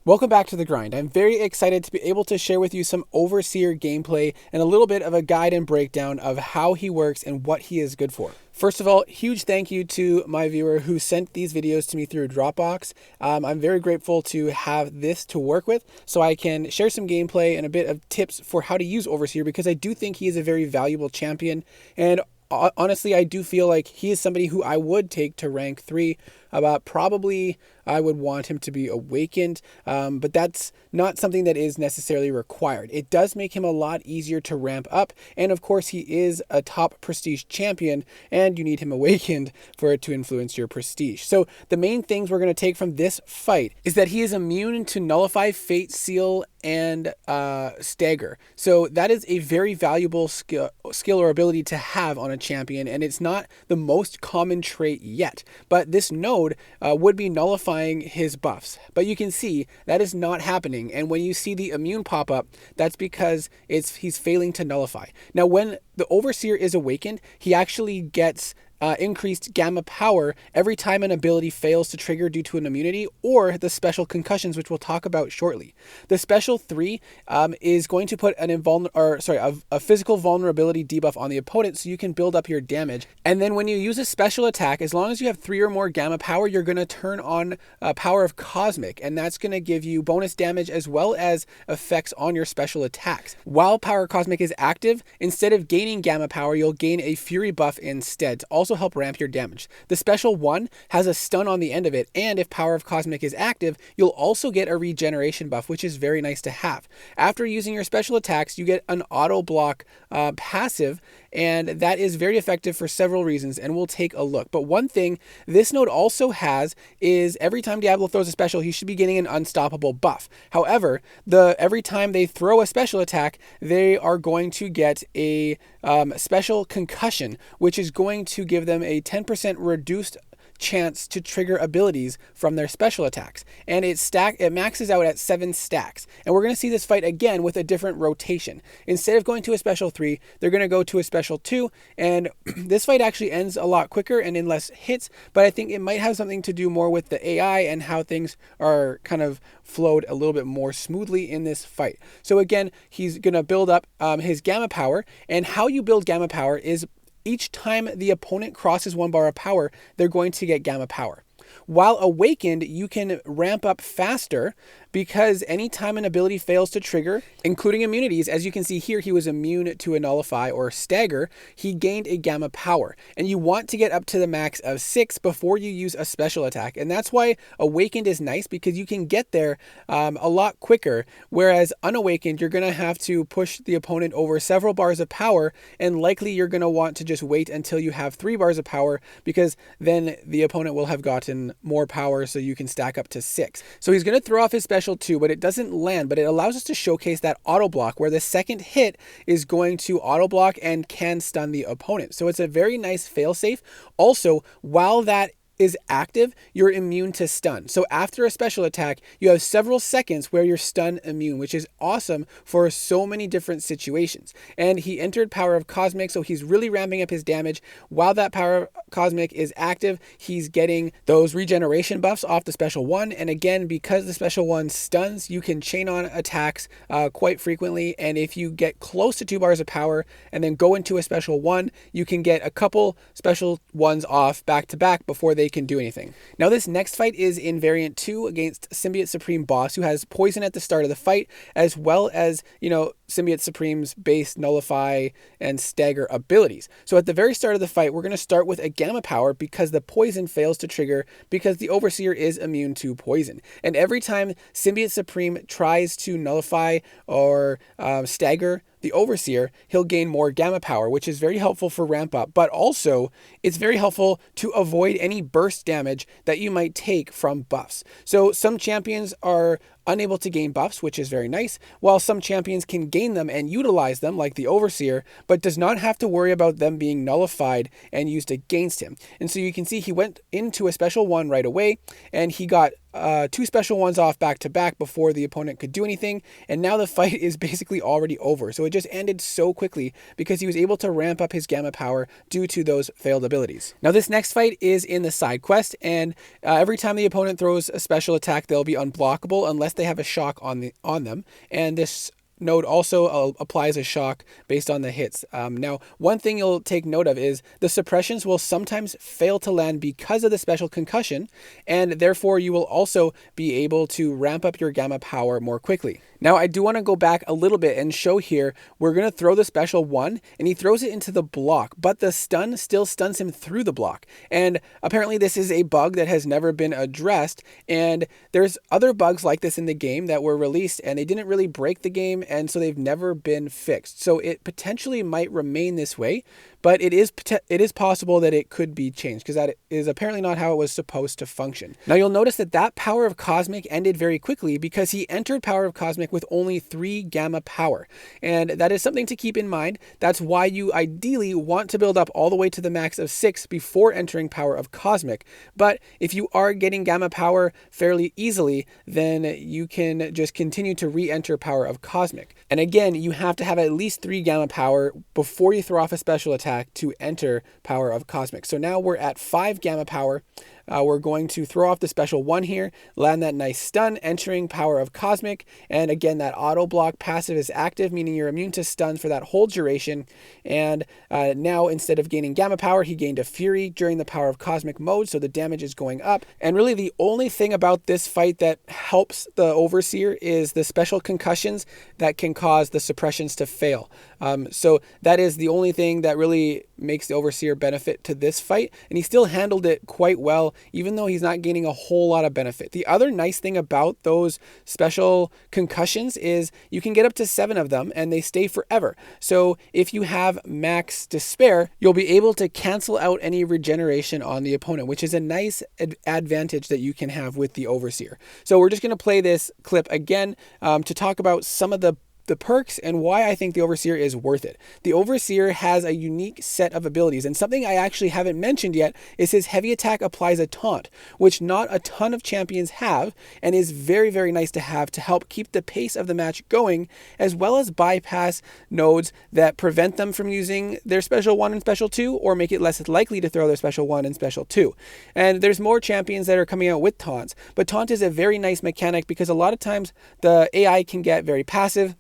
Welcome back to The Grind. I'm very excited to be able to share with you some Overseer gameplay and a little bit of a guide and breakdown of how he works and what he is good for. First of all, huge thank you to my viewer who sent these videos to me through Dropbox. I'm very grateful to have this to work with so I can share some gameplay and a bit of tips for how to use Overseer, because I do think he is a very valuable champion, and honestly, I do feel like he is somebody who I would take to rank 3. Probably I would want him to be awakened, but that's not something that is necessarily required. It does make him a lot easier to ramp up, and of course he is a top prestige champion, and you need him awakened for it to influence your prestige. So the main things we're going to take from this fight is that he is immune to Nullify, Fate Seal, and Stagger. So that is a very valuable skill or ability to have on a champion, and it's not the most common trait yet, but this node would be nullifying his buffs. But you can see that is not happening, and when you see the immune pop up, that's because he's failing to nullify. Now when the Overseer is awakened, he actually gets increased gamma power every time an ability fails to trigger due to an immunity or the special concussions, which we'll talk about shortly. The special 3 is going to put a physical vulnerability debuff on the opponent, so you can build up your damage. And then when you use a special attack, as long as you have 3 or more gamma power, you're going to turn on Power of Cosmic, and that's going to give you bonus damage as well as effects on your special attacks. While Power of Cosmic is active, instead of gaining gamma power, you'll gain a Fury buff instead to also help ramp your damage. The special 1 has a stun on the end of it, and if Power of Cosmic is active, you'll also get a regeneration buff, which is very nice to have. After using your special attacks, you get an auto block passive, and that is very effective for several reasons, and we'll take a look. But one thing this node also has is every time Diablo throws a special, he should be getting an unstoppable buff. However, every time they throw a special attack, they are going to get a special concussion, which is going to give them a 10% reduced chance to trigger abilities from their special attacks, and it maxes out at 7 stacks. And we're going to see this fight again with a different rotation. Instead of going to a special 3, they're going to go to a special 2, and this fight actually ends a lot quicker and in less hits, but I think it might have something to do more with the AI and how things are kind of flowed a little bit more smoothly in this fight. So again, he's going to build up his gamma power, and how you build gamma power is each time the opponent crosses 1 bar of power, they're going to get gamma power. While awakened, you can ramp up faster because anytime an ability fails to trigger, including immunities, as you can see here, he was immune to a Nullify or Stagger, he gained a gamma power. And you want to get up to the max of 6 before you use a special attack. And that's why awakened is nice, because you can get there a lot quicker, whereas unawakened, you're going to have to push the opponent over several bars of power, and likely you're going to want to just wait until you have 3 bars of power, because then the opponent will have gotten more power so you can stack up to 6. So he's going to throw off his special 2, but it doesn't land, but it allows us to showcase that auto block where the second hit is going to auto block and can stun the opponent. So it's a very nice failsafe. Also, while that is active, you're immune to stun. So after a special attack, you have several seconds where you're stun immune, which is awesome for so many different situations. And he entered Power of Cosmic, so he's really ramping up his damage. While that Power of Cosmic is active, he's getting those regeneration buffs off the special 1. And again, because the special 1 stuns, you can chain on attacks quite frequently. And if you get close to 2 bars of power and then go into a special 1, you can get a couple special 1s off back to back before they can do anything. Now this next fight is in variant 2 against Symbiote Supreme boss, who has poison at the start of the fight, as well as, Symbiote Supreme's base Nullify and Stagger abilities. So at the very start of the fight, we're going to start with a gamma power because the poison fails to trigger because the Overseer is immune to poison. And every time Symbiote Supreme tries to nullify or stagger the Overseer, he'll gain more gamma power, which is very helpful for ramp up, but also it's very helpful to avoid any burst damage that you might take from buffs. So some champions are unable to gain buffs, which is very nice, while some champions can gain them and utilize them, like the Overseer, but does not have to worry about them being nullified and used against him. And so you can see he went into a special 1 right away, and he got 2 special 1s off back to back before the opponent could do anything, and now the fight is basically already over. So it just ended so quickly because he was able to ramp up his gamma power due to those failed abilities. Now this next fight is in the side quest, and every time the opponent throws a special attack, they'll be unblockable unless unless they have a shock on them. And this node also applies a shock based on the hits. Now, one thing you'll take note of is the suppressions will sometimes fail to land because of the special concussion, and therefore you will also be able to ramp up your gamma power more quickly. Now, I do want to go back a little bit and show here, we're going to throw the special 1, and he throws it into the block, but the stun still stuns him through the block. And apparently this is a bug that has never been addressed, and there's other bugs like this in the game that were released, and they didn't really break the game, and so they've never been fixed. So it potentially might remain this way, but it is possible that it could be changed, because that is apparently not how it was supposed to function. Now you'll notice that Power of Cosmic ended very quickly because he entered Power of Cosmic with only 3 gamma power. And that is something to keep in mind. That's why you ideally want to build up all the way to the max of 6 before entering Power of Cosmic. But if you are getting gamma power fairly easily, then you can just continue to re-enter Power of Cosmic. And again, you have to have at least 3 gamma power before you throw off a special attack to enter Power of Cosmic. So now we're at 5 gamma power. We're going to throw off the special 1 here, land that nice stun, entering Power of Cosmic. And again, that auto block passive is active, meaning you're immune to stuns for that whole duration. And now instead of gaining gamma power, he gained a fury during the Power of Cosmic mode, so the damage is going up. And really the only thing about this fight that helps the Overseer is the special concussions that can cause the suppressions to fail. So that is the only thing that really makes the Overseer benefit to this fight, and he still handled it quite well, even though he's not gaining a whole lot of benefit. The other nice thing about those special concussions is you can get up to 7 of them and they stay forever. So if you have max despair, you'll be able to cancel out any regeneration on the opponent, which is a nice advantage that you can have with the Overseer. So we're just going to play this clip again to talk about some of the perks and why I think the Overseer is worth it. The Overseer has a unique set of abilities, and something I actually haven't mentioned yet is his heavy attack applies a taunt, which not a ton of champions have, and is very, very nice to have to help keep the pace of the match going, as well as bypass nodes that prevent them from using their special 1 and special 2, or make it less likely to throw their special 1 and special 2. And there's more champions that are coming out with taunts, but taunt is a very nice mechanic because a lot of times the AI can get very passive,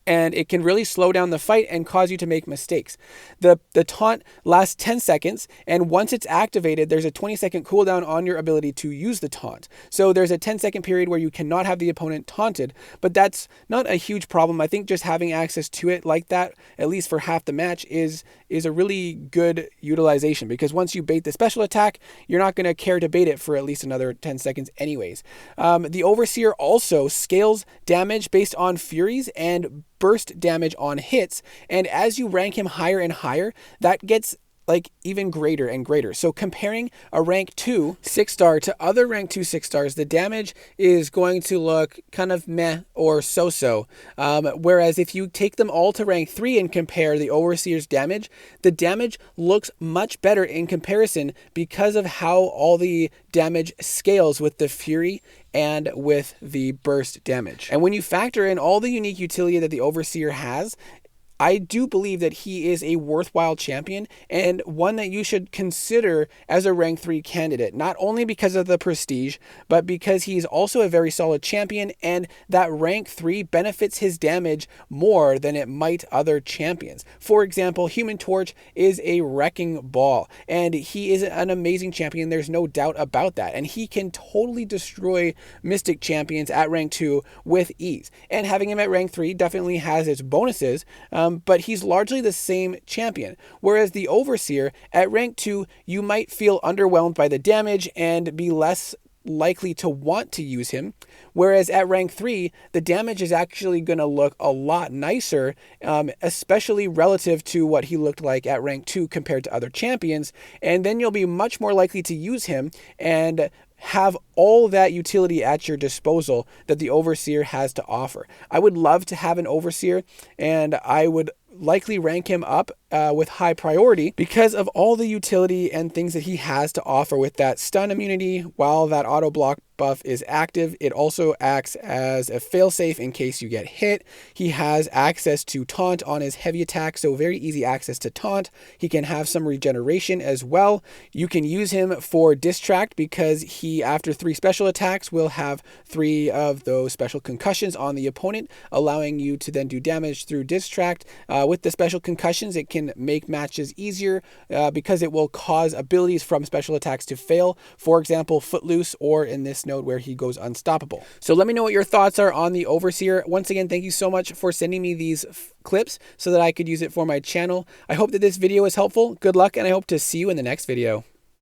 and it can really slow down the fight and cause you to make mistakes. The taunt lasts 10 seconds, and once it's activated, there's a 20-second cooldown on your ability to use the taunt. So there's a 10-second period where you cannot have the opponent taunted, but that's not a huge problem. I think just having access to it like that, at least for half the match, is a really good utilization, because once you bait the special attack, you're not going to care to bait it for at least another 10 seconds anyways. The Overseer also scales damage based on furies and burst damage on hits, and as you rank him higher and higher, that gets like even greater and greater. So comparing a rank 2 6-star to other rank 2 6-stars, the damage is going to look kind of meh or so-so. Whereas if you take them all to rank 3 and compare the Overseer's damage, the damage looks much better in comparison because of how all the damage scales with the fury and with the burst damage. And when you factor in all the unique utility that the Overseer has, I do believe that he is a worthwhile champion and one that you should consider as a rank 3 candidate, not only because of the prestige, but because he's also a very solid champion, and that rank 3 benefits his damage more than it might other champions. For example, Human Torch is a wrecking ball, and he is an amazing champion. There's no doubt about that, and he can totally destroy Mystic champions at rank 2 with ease. And having him at rank 3 definitely has its bonuses, but he's largely the same champion. Whereas the Overseer, at rank 2, you might feel underwhelmed by the damage and be less likely to want to use him. Whereas at rank 3, the damage is actually going to look a lot nicer, especially relative to what he looked like at rank 2 compared to other champions. And then you'll be much more likely to use him and have all that utility at your disposal that the Overseer has to offer. I would love to have an Overseer, and I would likely rank him up with high priority because of all the utility and things that he has to offer with that stun immunity. While that auto block buff is active, it also acts as a failsafe in case you get hit. He has access to taunt on his heavy attack, so very easy access to taunt. He can have some regeneration as well. You can use him for distract because he, after 3 special attacks, will have 3 of those special concussions on the opponent, allowing you to then do damage through distract. With the special concussions, it can make matches easier because it will cause abilities from special attacks to fail. For example, Footloose, or in this node where he goes unstoppable. So let me know what your thoughts are on the Overseer. Once again, thank you so much for sending me these clips so that I could use it for my channel. I hope that this video is helpful. Good luck, and I hope to see you in the next video.